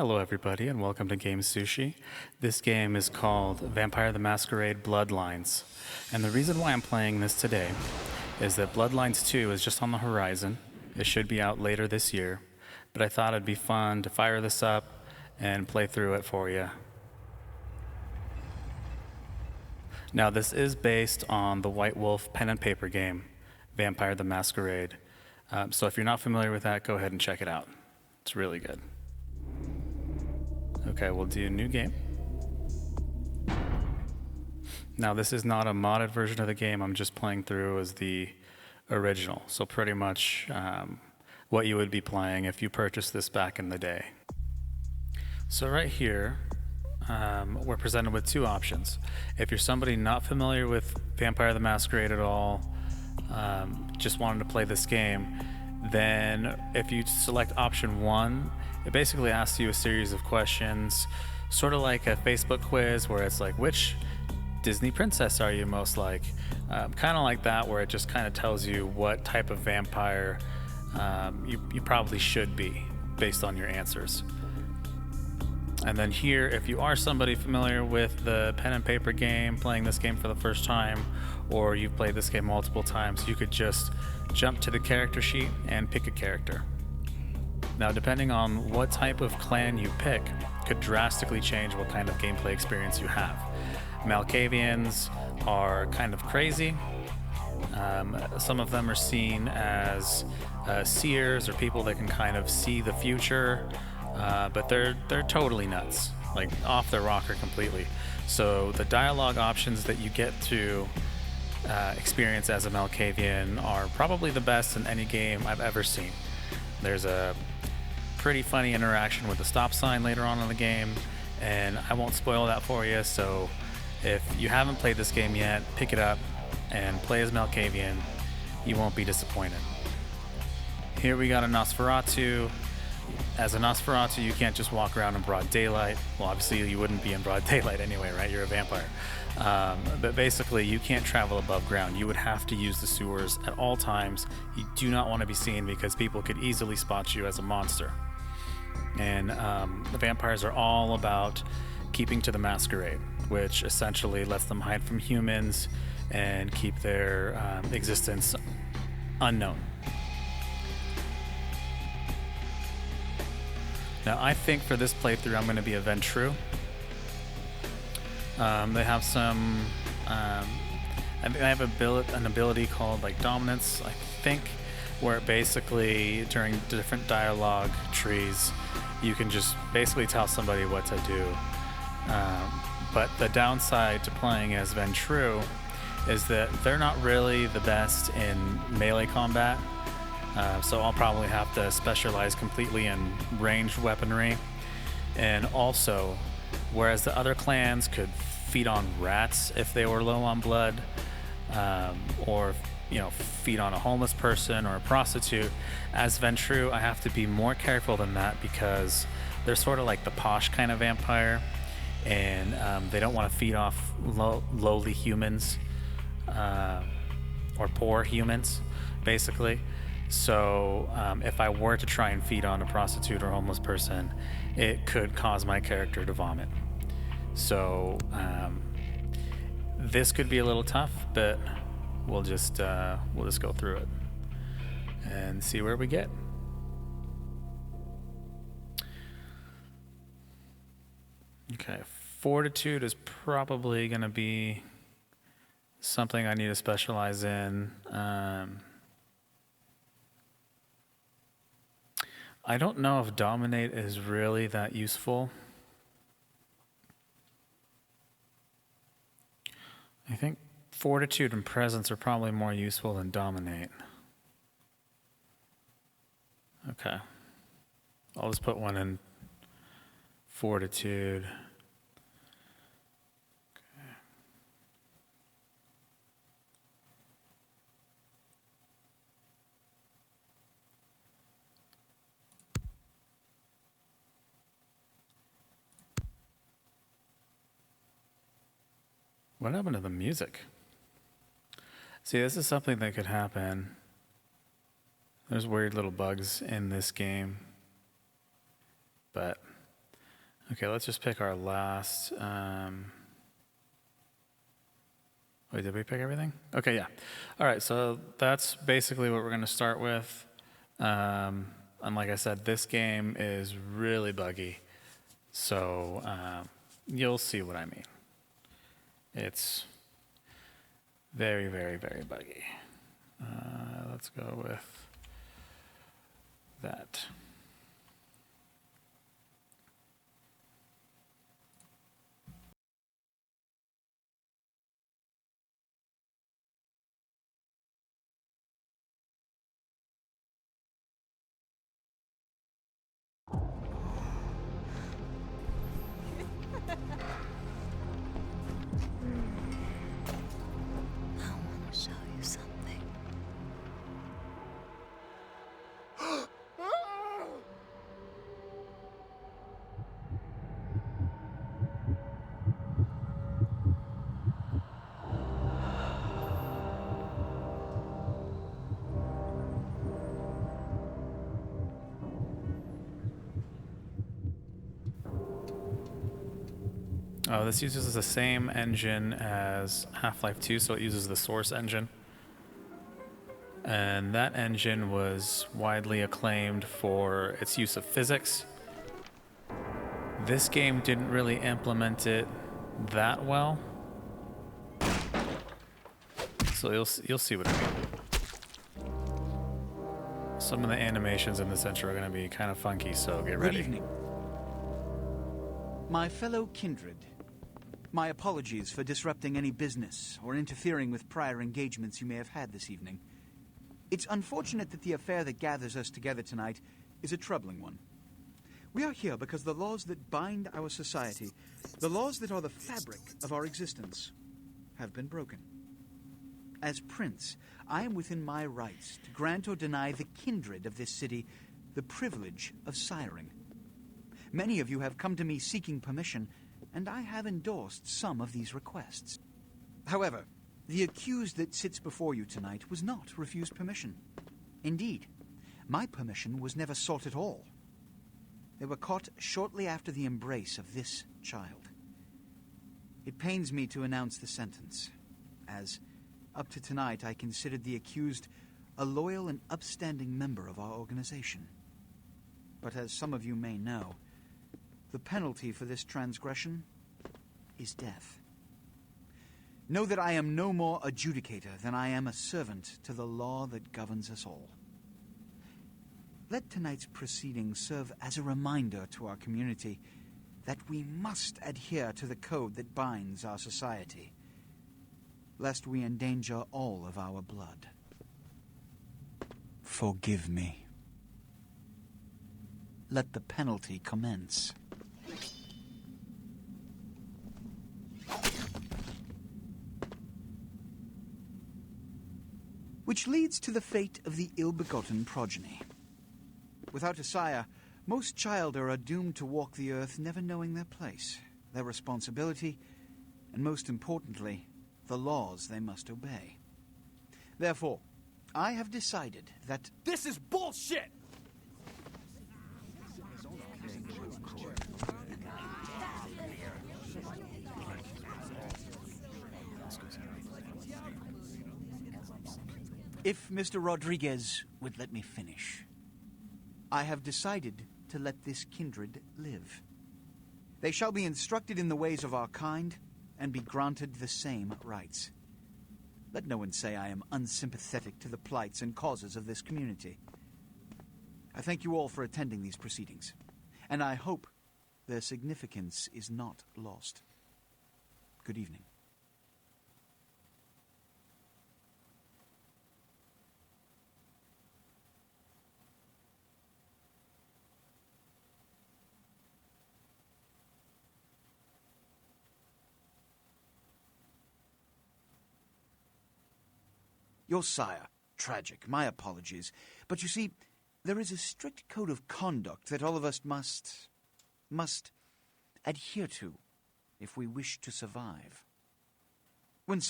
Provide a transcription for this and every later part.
Hello everybody and welcome to GameSushi. This game is called Vampire the Masquerade Bloodlines. And the reason why I'm playing this today is that Bloodlines 2 is just on the horizon. It should be out later this year, but I thought it'd be fun to fire this up and play through it for you. Now this is based on the White Wolf pen and paper game, Vampire the Masquerade. So if you're not familiar with that, go ahead and check it out. It's really good. Okay, we'll do a new game. Now this is not a modded version of the game, I'm just playing through as the original. So pretty much what you would be playing if you purchased this back in the day. So right here, we're presented with two options. If you're somebody not familiar with Vampire the Masquerade at all, just wanted to play this game, then if you select option 1, it basically asks you a series of questions, sort of like a Facebook quiz where it's like, which Disney princess are you most like? Kind of like that, where it just kind of tells you what type of vampire you probably should be based on your answers. And then here, if you are somebody familiar with the pen and paper game, playing this game for the first time, or you've played this game multiple times, you could just jump to the character sheet and pick a character. Now, depending on what type of clan you pick, could drastically change what kind of gameplay experience you have. Malkavians are kind of crazy. Some of them are seen as seers or people that can kind of see the future, but they're totally nuts, like off their rocker completely. So the dialogue options that you get to experience as a Malkavian are probably the best in any game I've ever seen. There's a pretty funny interaction with the stop sign later on in the game, and I won't spoil that for you, so if you haven't played this game yet, pick it up and play as Malkavian. You won't be disappointed. Here we got a Nosferatu. As a Nosferatu, you can't just walk around in broad daylight. Well, obviously you wouldn't be in broad daylight anyway, right? You're a vampire. But basically, you can't travel above ground. You would have to use the sewers at all times. You do not want to be seen because people could easily spot you as a monster. And the vampires are all about keeping to the masquerade, which essentially lets them hide from humans and keep their existence unknown. Now, I think for this playthrough, I'm going to be a Ventru. They have some. I have an ability called like Dominance, I think, where basically during different dialogue trees, you can just basically tell somebody what to do. But the downside to playing as Ventru is that they're not really the best in melee combat. So I'll probably have to specialize completely in ranged weaponry. And also, whereas the other clans could feed on rats if they were low on blood, or feed on a homeless person or a prostitute, as Ventru, I have to be more careful than that because they're sort of like the posh kind of vampire, and they don't want to feed off lowly humans or poor humans, basically. So if I were to try and feed on a prostitute or homeless person, it could cause my character to vomit. So this could be a little tough, but we'll just go through it and see where we get. Okay, fortitude is probably going to be something I need to specialize in. I don't know if dominate is really that useful. I think fortitude and presence are probably more useful than dominate. Okay. I'll just put one in fortitude. Okay. What happened to the music? See, this is something that could happen. There's weird little bugs in this game. But Okay, let's just pick our last... Wait, did we pick everything? Okay, yeah. All right, so that's basically what we're going to start with. And like I said, this game is really buggy. So you'll see what I mean. It's very, very, very buggy. Let's go with that. I want to show you something. Oh, this uses the same engine as Half-Life 2, so it uses the Source engine. And that engine was widely acclaimed for its use of physics. This game didn't really implement it that well. So you'll see what I mean. Some of the animations in this intro are going to be kind of funky, so get ready. Good evening. My fellow kindred, my apologies for disrupting any business or interfering with prior engagements you may have had this evening. It's unfortunate that the affair that gathers us together tonight is a troubling one. We are here because the laws that bind our society, the laws that are the fabric of our existence, have been broken. As Prince, I am within my rights to grant or deny the kindred of this city the privilege of siring. Many of you have come to me seeking permission, and I have endorsed some of these requests. However, the accused that sits before you tonight was not refused permission. Indeed, my permission was never sought at all. They were caught shortly after the embrace of this child. It pains me to announce the sentence, as up to tonight I considered the accused a loyal and upstanding member of our organization. But as some of you may know, the penalty for this transgression is death. Know that I am no more adjudicator than I am a servant to the law that governs us all. Let tonight's proceedings serve as a reminder to our community that we must adhere to the code that binds our society, lest we endanger all of our blood. Forgive me. Let the penalty commence. Which leads to the fate of the ill-begotten progeny. Without a sire, most childer are doomed to walk the earth never knowing their place, their responsibility, and most importantly, the laws they must obey. Therefore, I have decided that... This is bullshit! If Mr. Rodriguez would let me finish. I have decided to let this kindred live. They shall be instructed in the ways of our kind and be granted the same rights. Let no one say I am unsympathetic to the plights and causes of this community. I thank you all for attending these proceedings, and I hope their significance is not lost. Good evening. Your sire, tragic, my apologies. But you see, there is a strict code of conduct that all of us must adhere to if we wish to survive. When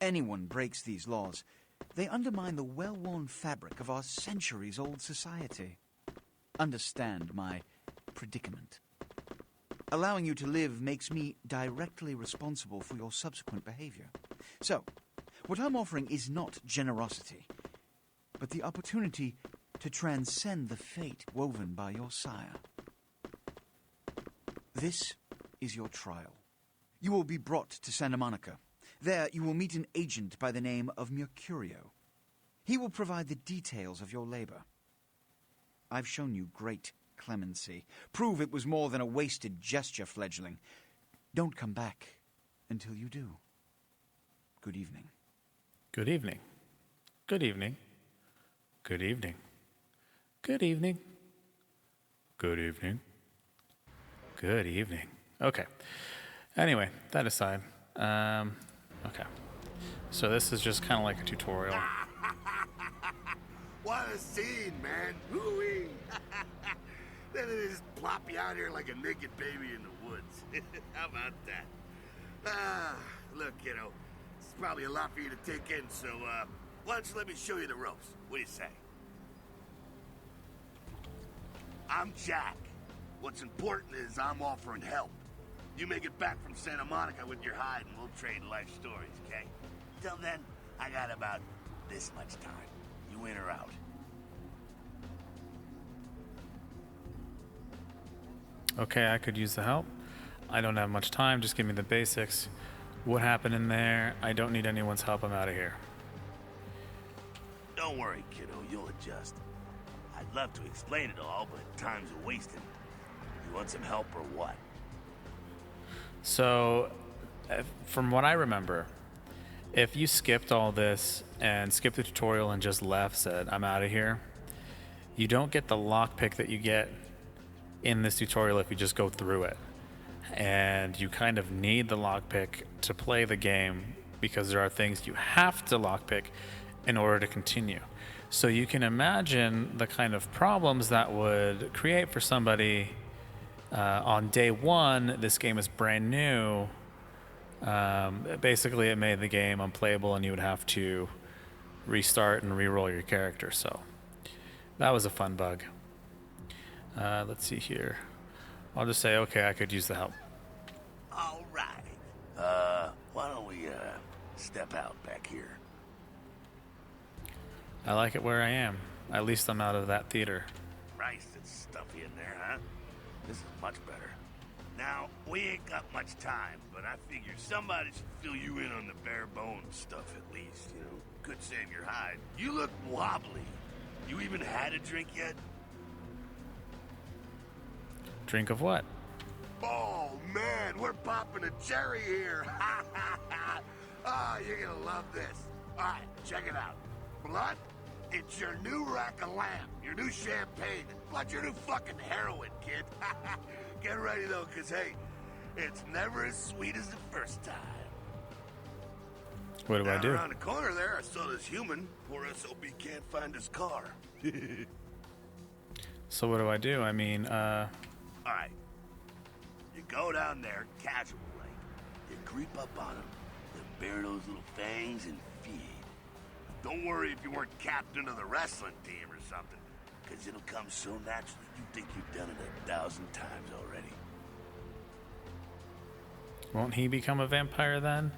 anyone breaks these laws, they undermine the well-worn fabric of our centuries-old society. Understand my predicament. Allowing you to live makes me directly responsible for your subsequent behavior. So, what I'm offering is not generosity, but the opportunity to transcend the fate woven by your sire. This is your trial. You will be brought to Santa Monica. There you will meet an agent by the name of Mercurio. He will provide the details of your labor. I've shown you great clemency. Prove it was more than a wasted gesture, fledgling. Don't come back until you do. Good evening. Good evening. Good evening. Good evening. Good evening. Good evening. Good evening. Okay. Anyway, that aside, okay. So this is just kind of like a tutorial. What a scene, man. Hoo-wee. Then they just plop you out here like a naked baby in the woods. How about that? Look, kiddo, it's probably a lot for you to take in, so, why don't you let me show you the ropes? What do you say? I'm Jack. What's important is I'm offering help. You make it back from Santa Monica with your hide and we'll trade life stories, okay? Till then, I got about this much time. You in or out? Okay, I could use the help. I don't have much time, just give me the basics. What happened in there? I don't need anyone's help, I'm out of here. Don't worry, kiddo, you'll adjust. I'd love to explain it all, but time's a wasting. You want some help or what? So, from what I remember, if you skipped all this and skipped the tutorial and just left, said, I'm out of here, you don't get the lockpick that you get in this tutorial if you just go through it. And you kind of need the lockpick to play the game because there are things you have to lockpick in order to continue. So you can imagine the kind of problems that would create for somebody on day one. This game is brand new. Basically, it made the game unplayable and you would have to restart and re-roll your character. So that was a fun bug. Let's see here. I'll just say, okay, I could use the help. All right. Why don't we, step out back here? I like it where I am. At least I'm out of that theater. Christ, it's stuffy in there, huh? This is much better. Now, we ain't got much time, but I figure somebody should fill you in on the bare bones stuff at least, you know? Could save your hide. You look wobbly. You even had a drink yet? Drink of what? Oh, man, we're popping a cherry here. Ah, you're gonna love this. All right, check it out. Blood, it's your new rack of lamb, your new champagne, plus your new fucking heroin, kid. Get ready, though, because, hey, it's never as sweet as the first time. What do I do? Around the corner there, I saw this human. Poor SOB can't find his car. So what do I do? I mean, All right. You go down there, casual like. You creep up on him, then bare those little fangs and feed. Don't worry if you weren't captain of the wrestling team or something, because it'll come so naturally you think you've done it 1,000 times already. won't he become a vampire then?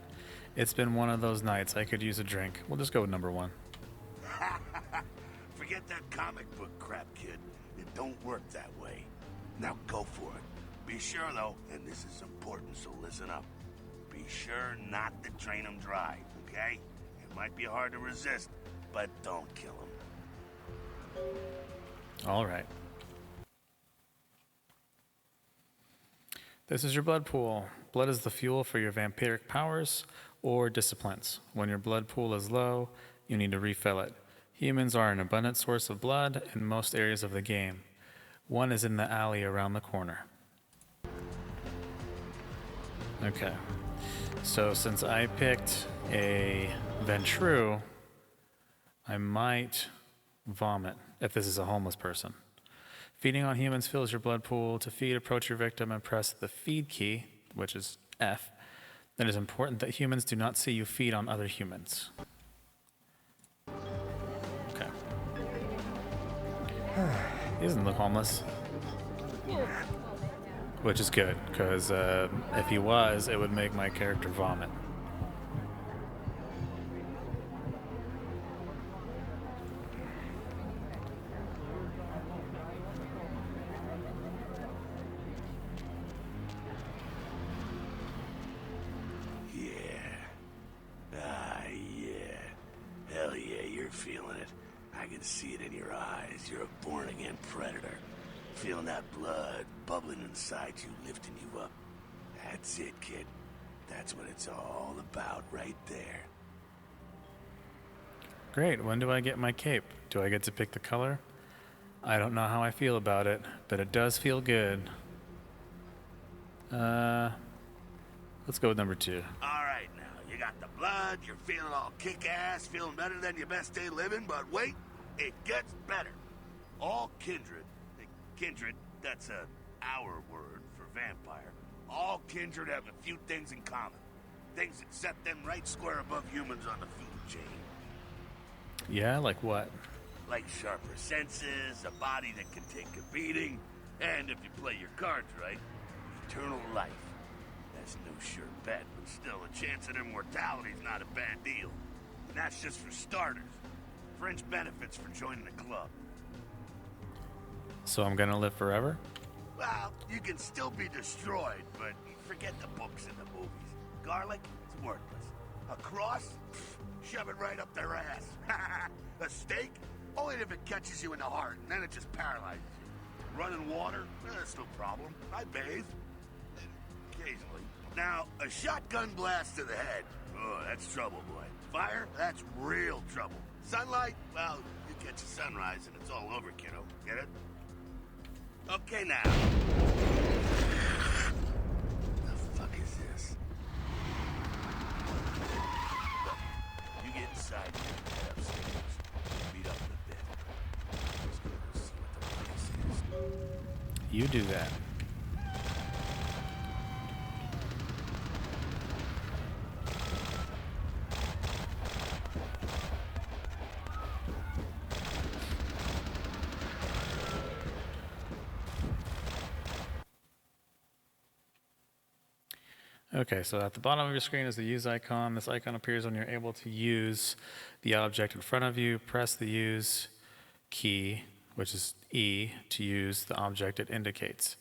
It's been one of those nights. I could use a drink. We'll just go with number one. Forget that comic book crap, kid. It don't work that way. Now go for it. Be sure, though, and this is important, so listen up. Be sure not to drain him dry, okay? It might be hard to resist, but don't kill him. All right. This is your blood pool. Blood is the fuel for your vampiric powers or disciplines. When your blood pool is low, you need to refill it. Humans are an abundant source of blood in most areas of the game. One is in the alley around the corner. Okay. So since I picked a Ventru, I might vomit if this is a homeless person. Feeding on humans fills your blood pool. To feed, approach your victim and press the feed key, which is F. It is important that humans do not see you feed on other humans. Okay. He doesn't look homeless. which is good, because if he was, it would make my character vomit. Hell yeah, you're feeling it. I can see it in your eyes. You're a born-again predator. Feeling that blood bubbling inside you, lifting you up. That's it, kid. That's what it's all about right there. Great, when do I get my cape? Do I get to pick the color? I don't know how I feel about it, but it does feel good. Let's go with number 2. All right, now, you got the blood, you're feeling all kick-ass, feeling better than your best day living, but wait, it gets better. All kindred, that's our word for vampire. All kindred have a few things in common. Things that set them right square above humans on the food chain. Yeah, like what? Like sharper senses, a body that can take a beating, and if you play your cards right, eternal life. That's no sure bet, but still, a chance at immortality's not a bad deal. And that's just for starters. Fringe benefits for joining the club. So I'm gonna live forever? Well, you can still be destroyed, but forget the books and the movies. Garlic, it's worthless. A cross? Pfft, shove it right up their ass. A stake? Only if it catches you in the heart, and then it just paralyzes you. Running water? That's no problem. I bathe. Occasionally. Now, a shotgun blast to the head. Oh, that's trouble, boy. Fire? That's real trouble. Sunlight? Well, you catch a sunrise and it's all over, kiddo. Get it? Okay, now. The fuck is this? Look, you get inside here and head upstairs. Meet up in a bit. Just gonna see what the place is. You do that. Okay, so at the bottom of your screen is the use icon. This icon appears when you're able to use the object in front of you. Press the use key, which is E, to use the object it indicates.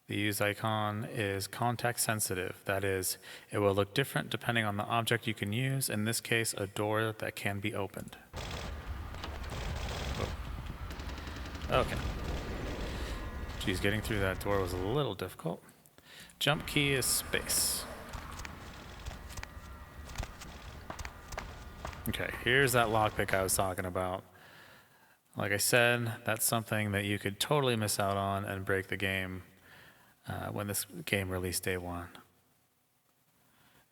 The use icon is context sensitive. That is, it will look different depending on the object you can use, in this case, a door that can be opened. Oh. Okay. Geez, getting through that door was a little difficult. Jump key is space. Okay, here's that lockpick I was talking about. Like I said, that's something that you could totally miss out on and break the game when this game released day 1.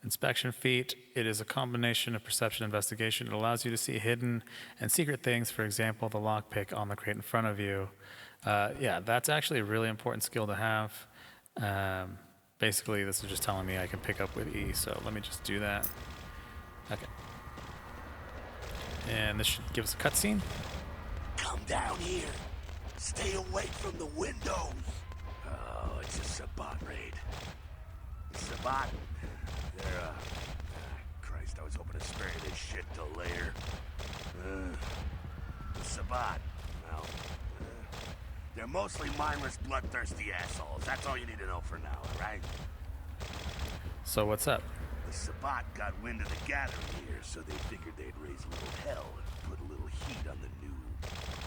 Inspection feat, it is a combination of perception and investigation. It allows you to see hidden and secret things, for example, the lockpick on the crate in front of you. Yeah, that's actually a really important skill to have. Basically, this is just telling me I can pick up with E, so let me just do that. Okay. And this should give us a cutscene. Come down here. Stay away from the windows. Oh, it's a Sabbat raid. Sabbat? They're, Christ, I was hoping to spare you this shit till later. The Sabbat, well, they're mostly mindless, bloodthirsty assholes. That's all you need to know for now, all right? So what's up? The Sabbat got wind of the gathering here, so they figured they'd raise a little hell and put a little heat on the new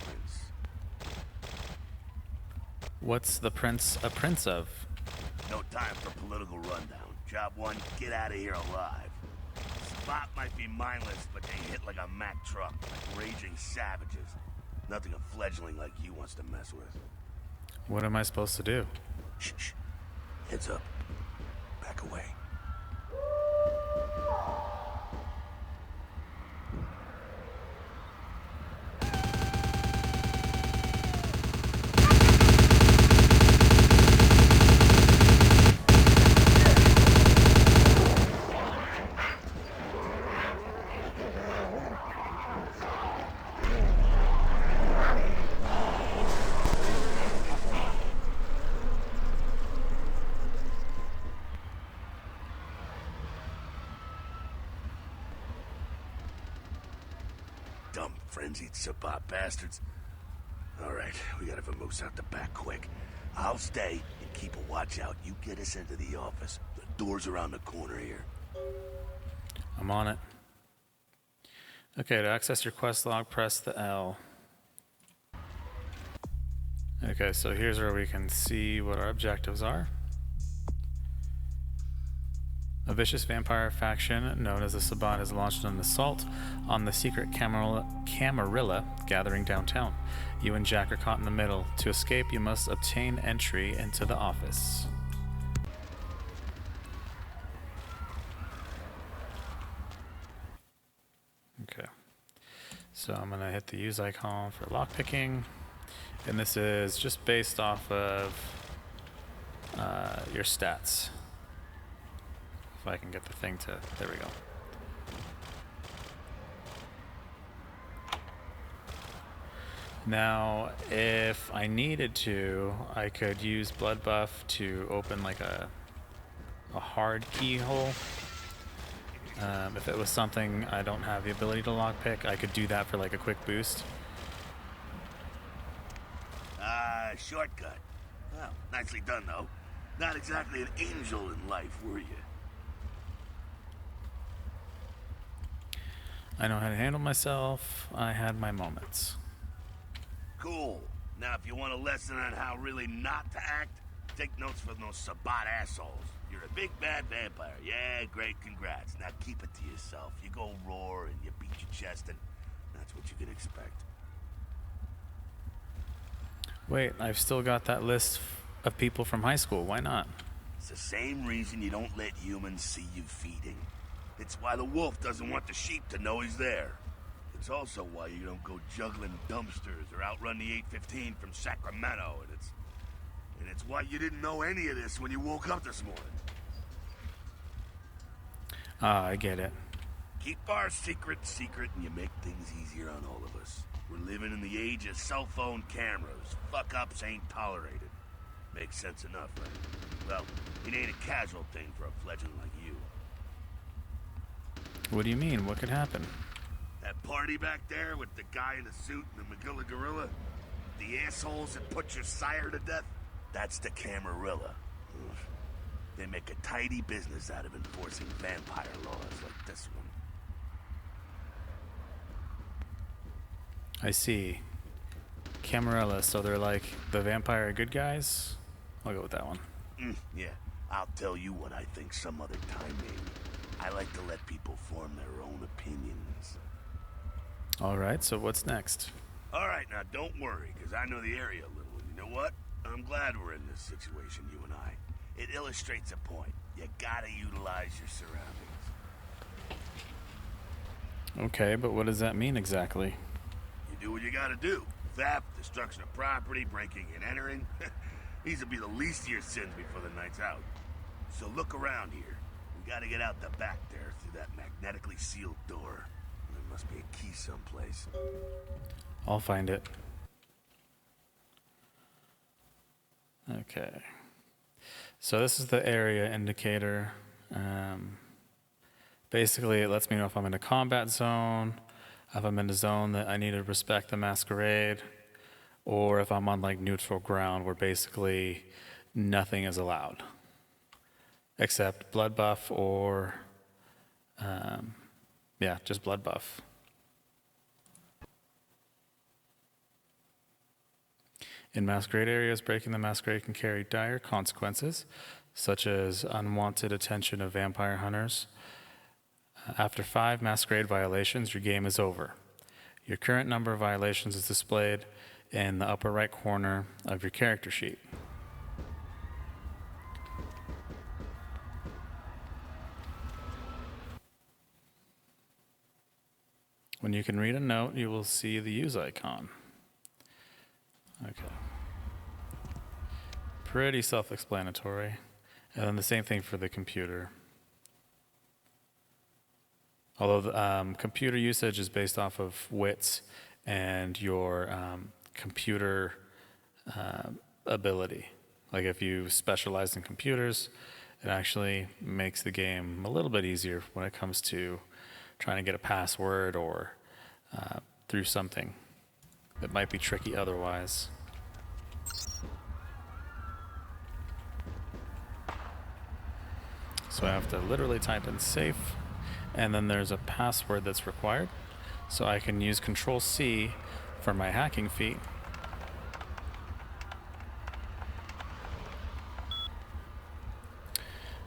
prince. What's the prince a prince of? No time for political rundown. Job 1, get out of here alive. Sabbat might be mindless, but they hit like a Mack truck, like raging savages. Nothing a fledgling like you wants to mess with. What am I supposed to do? Shh, shh. Heads up. Back away. frenzied Sabbat bastards. Alright, we gotta vamoose out the back quick. I'll stay and keep a watch out. You get us into the office. The door's around the corner here. I'm on it. Okay, to access your quest log, press the L. Okay, so here's where we can see what our objectives are. A vicious vampire faction known as the Sabbat has launched an assault on the secret Camarilla gathering downtown. You and Jack are caught in the middle. To escape, you must obtain entry into the office. Okay, so I'm gonna hit the use icon for lockpicking, and this is just based off of your stats. If I can get the thing to, there we go. Now, if I needed to, I could use blood buff to open like a hard keyhole. If it was something I don't have the ability to lockpick, I could do that for like a quick boost. Shortcut. Well, nicely done, though. Not exactly an angel in life, were you? I know how to handle myself. I had my moments. Cool. Now, if you want a lesson on how really not to act, take notes from those Sabbat assholes. You're a big bad vampire. Yeah, great, congrats. Now keep it to yourself. You go roar and you beat your chest, and that's what you can expect. Wait, I've still got that list of people from high school. Why not? It's the same reason you don't let humans see you feeding. It's why the wolf doesn't want the sheep to know he's there. It's also why you don't go juggling dumpsters or outrun the 815 from Sacramento, and it's why you didn't know any of this when you woke up this morning. Ah, I get it. Keep our secret secret, and you make things easier on all of us. We're living in the age of cell phone cameras. Fuck-ups ain't tolerated. Makes sense enough, right? Well, it ain't a casual thing for a fledgling like you. What do you mean? What could happen? That party back there with the guy in the suit and the Magilla Gorilla? The assholes that put your sire to death? That's the Camarilla. They make a tidy business out of enforcing vampire laws like this one. I see. Camarilla, so they're like the vampire good guys? I'll go with that one. Yeah, I'll tell you what I think some other time, maybe. I like to let people form their own opinions. Alright, so what's next? Alright, now don't worry, because I know the area a little. And you know what? I'm glad we're in this situation, you and I. It illustrates a point. You gotta utilize your surroundings. Okay, but what does that mean exactly? You do what you gotta do. Theft, destruction of property, breaking and entering. These will be the least of your sins before the night's out. So look around here. We gotta get out the back there through that magnetically sealed door. There must be a key someplace. I'll find it. Okay. So this is the area indicator. Basically, it lets me know if I'm in a combat zone, if I'm in a zone that I need to respect the Masquerade, or if I'm on like neutral ground where basically nothing is allowed except blood buff or yeah, just blood buff. In Masquerade areas, breaking the Masquerade can carry dire consequences, such as unwanted attention of vampire hunters. After 5 Masquerade violations, your game is over. Your current number of violations is displayed in the upper right corner of your character sheet. When you can read a note, you will see the use icon. Okay. Pretty self-explanatory. And then the same thing for the computer. Although the computer usage is based off of wits and your computer ability. Like if you specialize in computers, it actually makes the game a little bit easier when it comes to trying to get a password or through something that might be tricky otherwise. So I have to literally type in safe, and then there's a password that's required. So I can use Control-C for my hacking feat.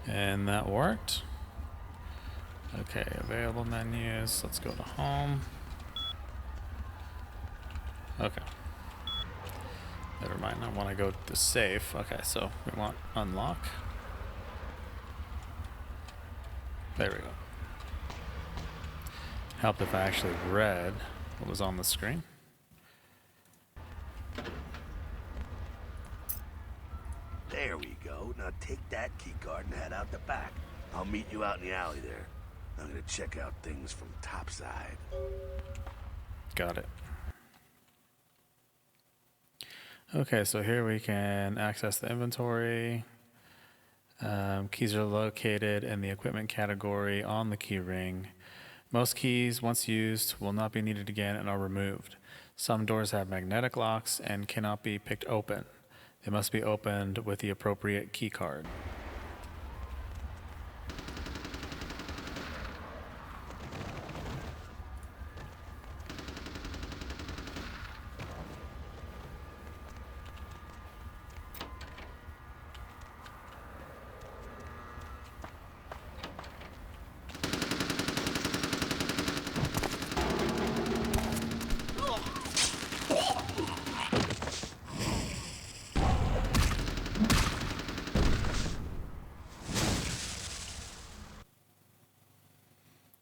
And that worked. Okay, available menus. Let's go to home. Okay. Never mind, I want to go to safe. Okay, so we want unlock. There we go. Helped if I actually read what was on the screen. There we go. Now take that keycard and head out the back. I'll meet you out in the alley there. I'm gonna check out things from topside. Got it. Okay, so here we can access the inventory. Keys are located in the equipment category on the key ring. Most keys, once used, will not be needed again and are removed. Some doors have magnetic locks and cannot be picked open. They must be opened with the appropriate key card.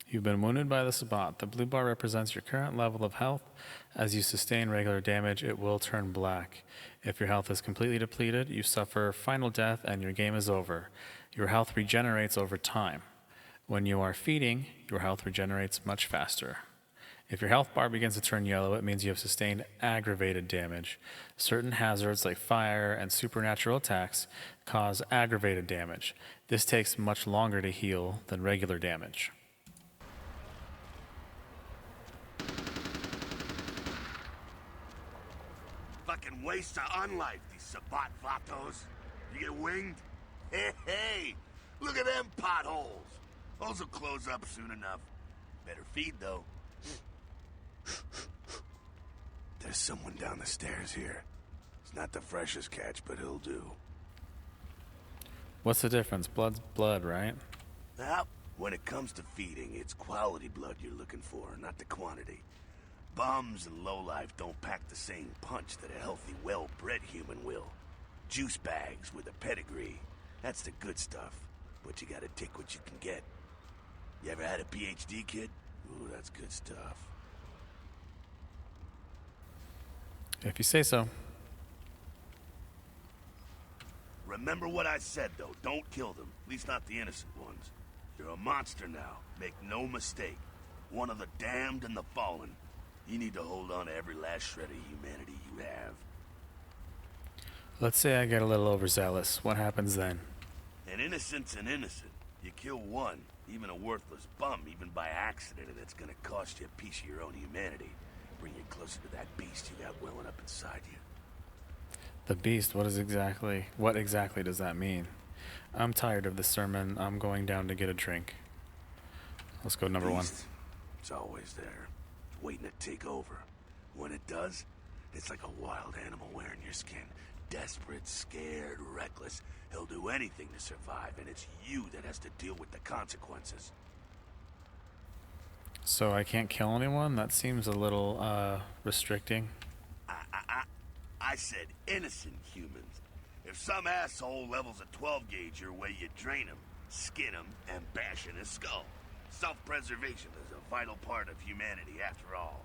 You've been wounded by the Sabbat. The blue bar represents your current level of health. As you sustain regular damage, it will turn black. If your health is completely depleted, you suffer final death and your game is over. Your health regenerates over time. When you are feeding, your health regenerates much faster. If your health bar begins to turn yellow, it means you have sustained aggravated damage. Certain hazards like fire and supernatural attacks cause aggravated damage. This takes much longer to heal than regular damage. Fucking waste of unlife, these Sabbat vatos. You get winged? Hey, look at them potholes. Those will close up soon enough. Better feed, though. There's someone down the stairs here. It's not the freshest catch, but he'll do. What's the difference? Blood's blood, right? Now, when it comes to feeding, it's quality blood you're looking for, not the quantity. Bums and lowlife don't pack the same punch that a healthy, well-bred human will. Juice bags with a pedigree. That's the good stuff. But you gotta take what you can get. You ever had a PhD, kid? Ooh, that's good stuff. If you say so. Remember what I said, though. Don't kill them. At least not the innocent ones. You're a monster now. Make no mistake. One of the damned and the fallen. You need to hold on to every last shred of humanity you have. Let's say I get a little overzealous. What happens then? An innocent's an innocent. You kill one, even a worthless bum, even by accident, and it's gonna cost you a piece of your own humanity. Bring you closer to that beast you got welling up inside you. The beast, what exactly does that mean? I'm tired of this sermon. I'm going down to get a drink. Let's go number one. It's always there, waiting to take over. When it does, it's like a wild animal wearing your skin. Desperate, scared, reckless. He'll do anything to survive, and it's you that has to deal with the consequences. So I can't kill anyone? That seems a little, restricting. I said innocent humans. If some asshole levels a 12 gauge your way, you drain him, skin him, and bash in his skull. Self-preservation is a vital part of humanity, after all.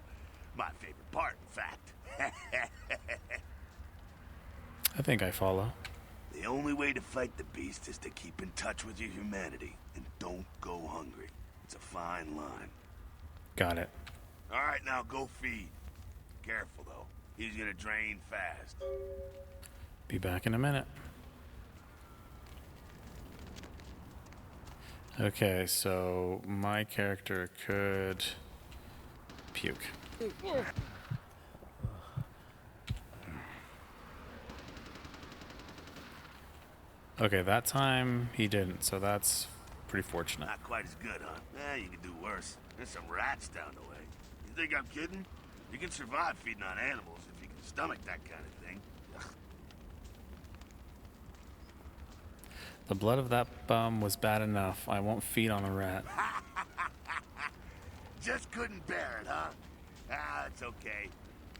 My favorite part, in fact. I think I follow. The only way to fight the beast is to keep in touch with your humanity, and don't go hungry. It's a fine line. Got it. All right, now go feed. Careful, though. He's gonna drain fast. Be back in a minute. Okay, so my character could puke. Okay, that time he didn't, so that's pretty fortunate. Not quite as good, huh? Eh, you can do worse. There's some rats down the way. You think I'm kidding? You can survive feeding on animals if you can stomach that kind of thing. The blood of that bum was bad enough. I won't feed on a rat. Just couldn't bear it, huh? Ah, it's okay.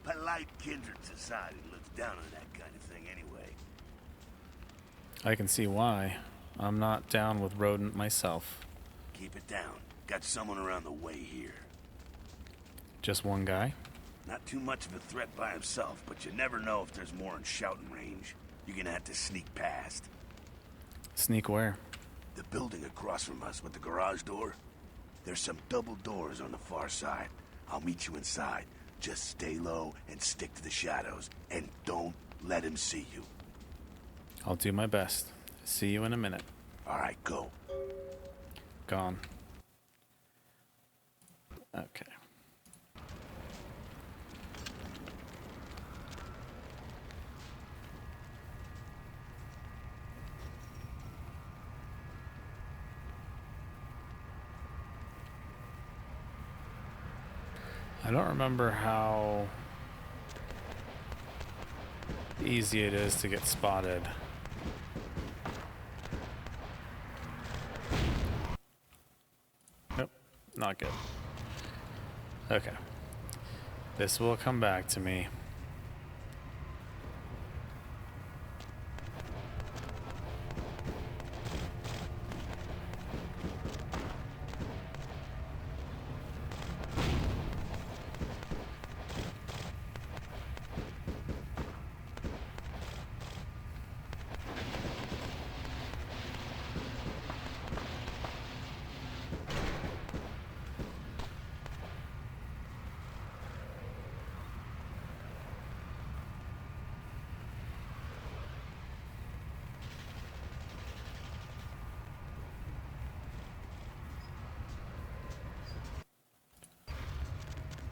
Polite kindred society looks down on that kind of thing anyway. I can see why. I'm not down with rodent myself. Keep it down. Got someone around the way here. Just one guy? Not too much of a threat by himself, but you never know if there's more in shouting range. You're gonna have to sneak past. Sneak where? The building across from us with the garage door. There's some double doors on the far side. I'll meet you inside. Just stay low and stick to the shadows. And don't let him see you. I'll do my best. See you in a minute. All right, go. Gone. Okay. I don't remember how easy it is to get spotted. Nope, not good. Okay. This will come back to me.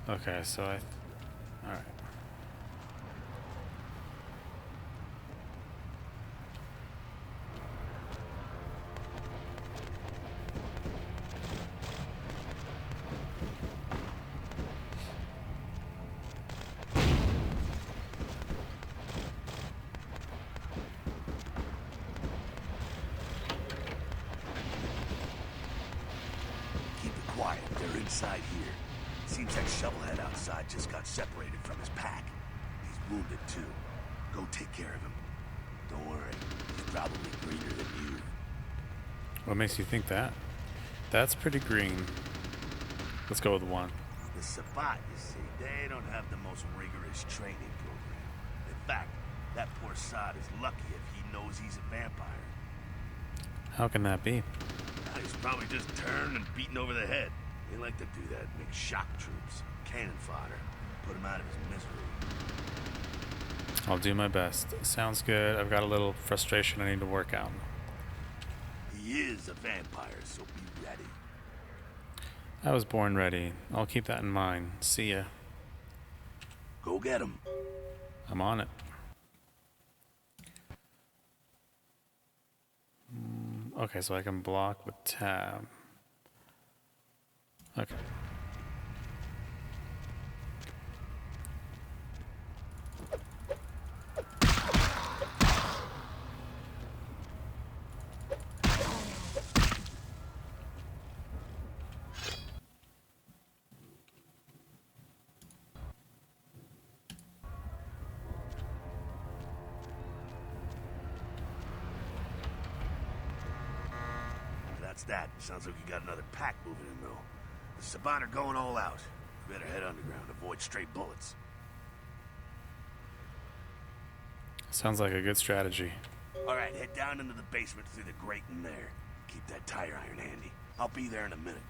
Okay, so all right. Keep it quiet. They're inside here. Seems like Shovelhead outside just got separated from his pack. He's wounded too. Go take care of him. Don't worry. He's probably greener than you. What makes you think that? That's pretty green. Let's go with one. The Sabbat, you see, they don't have the most rigorous training program. In fact, that poor sod is lucky if he knows he's a vampire. How can that be? He's probably just turned and beaten over the head. They like to do that, make shock troops, cannon fodder, put him out of his misery. I'll do my best. Sounds good. I've got a little frustration I need to work out. He is a vampire, so be ready. I was born ready. I'll keep that in mind. See ya. Go get him. I'm on it. Okay, so I can block with tab. Okay. That's that. Sounds like you got another pack moving in, though. The Sabbat are going all out. You better head underground, avoid stray bullets. Sounds like a good strategy. All right, head down into the basement through the grate in there. Keep that tire iron handy. I'll be there in a minute.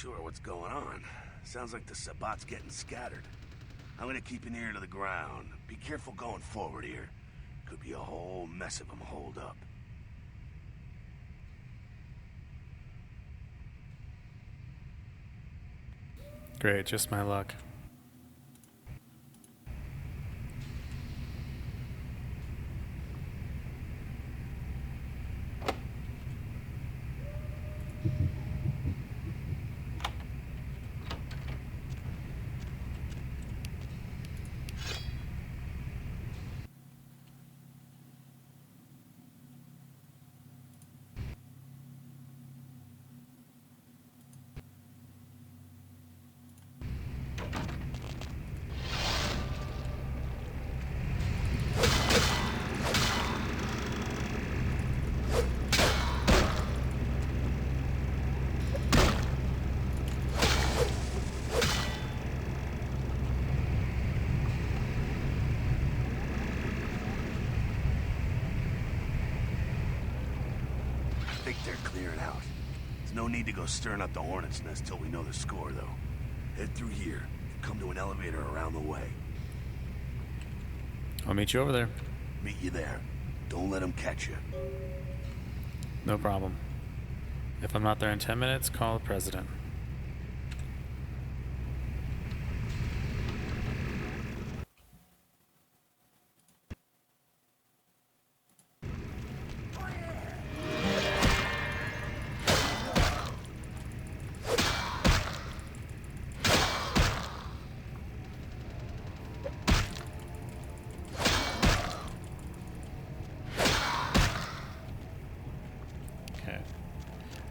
sure what's going on. Sounds like the Sabbat's getting scattered. I'm gonna keep an ear to the ground. Be careful going forward here. Could be a whole mess of them holed up. Great, just my luck. I think they're clearing out. There's no need to go stirring up the hornet's nest till we know the score, though. Head through here. Come to an elevator around the way. I'll meet you over there. Meet you there. Don't let them catch you. No problem. If I'm not there in 10 minutes, call the president.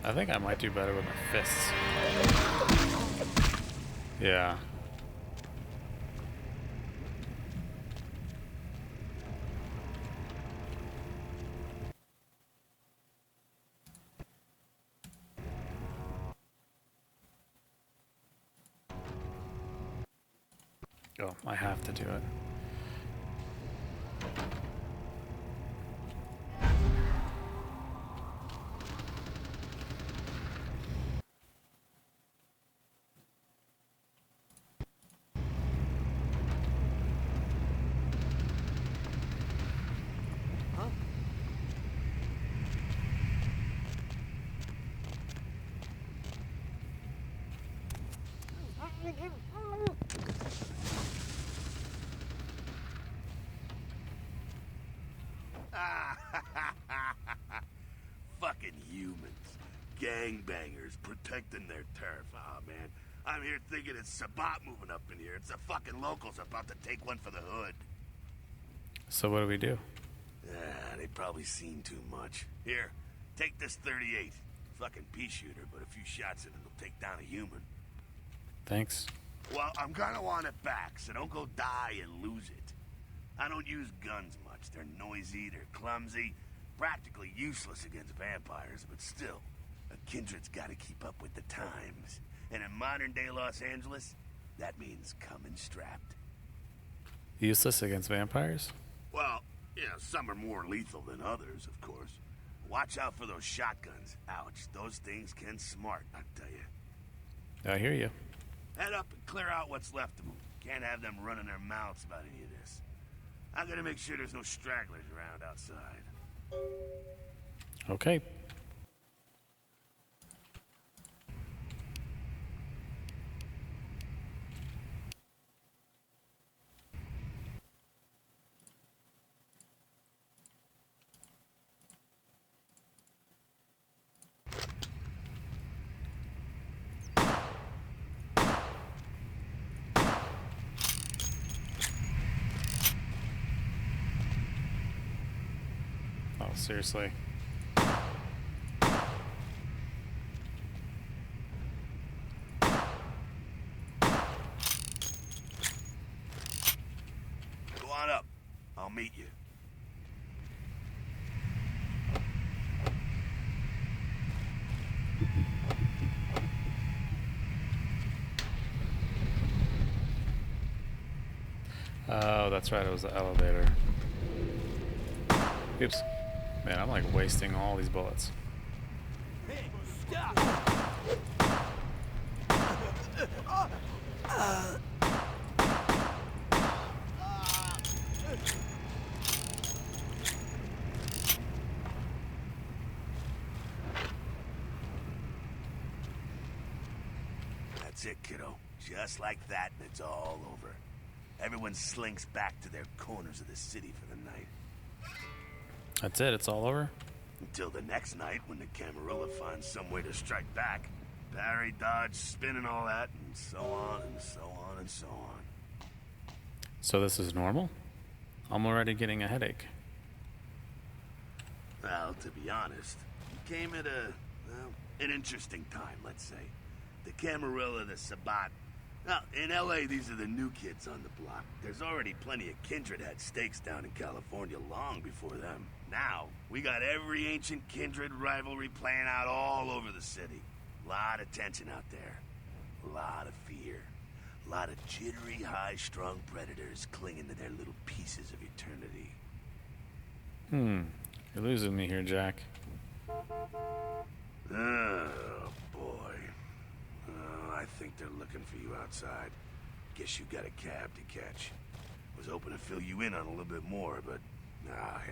I think I might do better with my fists. Yeah. Oh, I have to do it. Fucking humans. Gangbangers protecting their turf. Oh, man. I'm here thinking it's Sabbat moving up in here. It's the fucking locals about to take one for the hood. So what do we do? They've probably seen too much. Here, take this 38. Fucking pea shooter, but a few shots in it'll take down a human. Thanks. Well, I'm gonna want it back, so don't go die and lose it. I don't use guns much. They're noisy, they're clumsy, practically useless against vampires, but still, a kindred's gotta keep up with the times. And in modern-day Los Angeles, that means coming strapped. Useless against vampires? Well, you know, some are more lethal than others, of course. Watch out for those shotguns. Ouch, those things can smart, I tell you. I hear you. Head up and clear out what's left of them. Can't have them running their mouths about any of this. I'm gonna make sure there's no stragglers around outside. Okay. Oh, seriously. Go on up. I'll meet you. Oh, that's right, it was the elevator. Oops. Man, I'm like wasting all these bullets. Hey, stop! That's it, kiddo. Just like that, and it's all over. Everyone slinks back to their corners of the city for the night. That's it, it's all over? Until the next night, when the Camarilla finds some way to strike back. Parry, dodge, spin and all that, and so on, and so on, and so on. So this is normal? I'm already getting a headache. Well, to be honest, you came at an interesting time, let's say. The Camarilla, the Sabbat. Now, in L.A., these are the new kids on the block. There's already plenty of kindred had stakes down in California long before them. Now, we got every ancient kindred rivalry playing out all over the city. A lot of tension out there. A lot of fear. A lot of jittery, high-strung predators clinging to their little pieces of eternity. You're losing me here, Jack. Oh, boy. I think they're looking for you outside. Guess you got a cab to catch. Was hoping to fill you in on a little bit more, but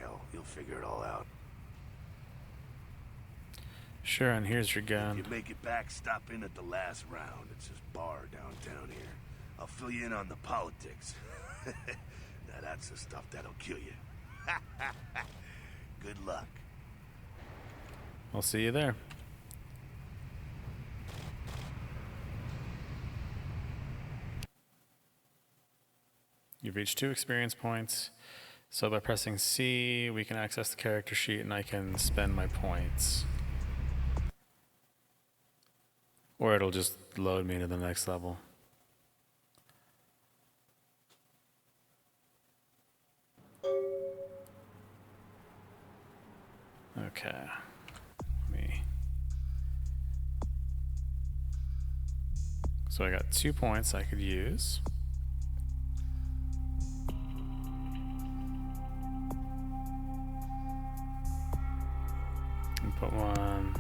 hell, you'll figure it all out. Sure, and here's your gun. If you make it back, stop in at the last round. It's this bar downtown here. I'll fill you in on the politics. Now that's the stuff that'll kill you. Good luck. I'll see you there. You've reached 2 experience points. So by pressing C, we can access the character sheet and I can spend my points. Or it'll just load me to the next level. Okay. So I got 2 points I could use. And put one.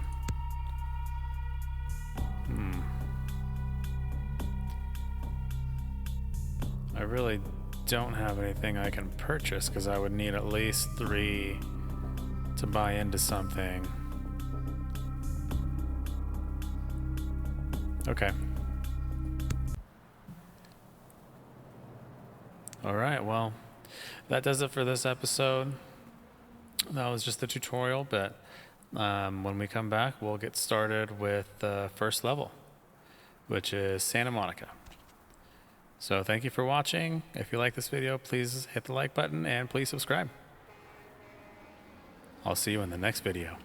I really don't have anything I can purchase because I would need at least 3 to buy into something. Okay. All right, well, that does it for this episode. That was just the tutorial, but when we come back, we'll get started with the first level, which is Santa Monica. So thank you for watching. If you like this video, please hit the like button and please subscribe. I'll see you in the next video.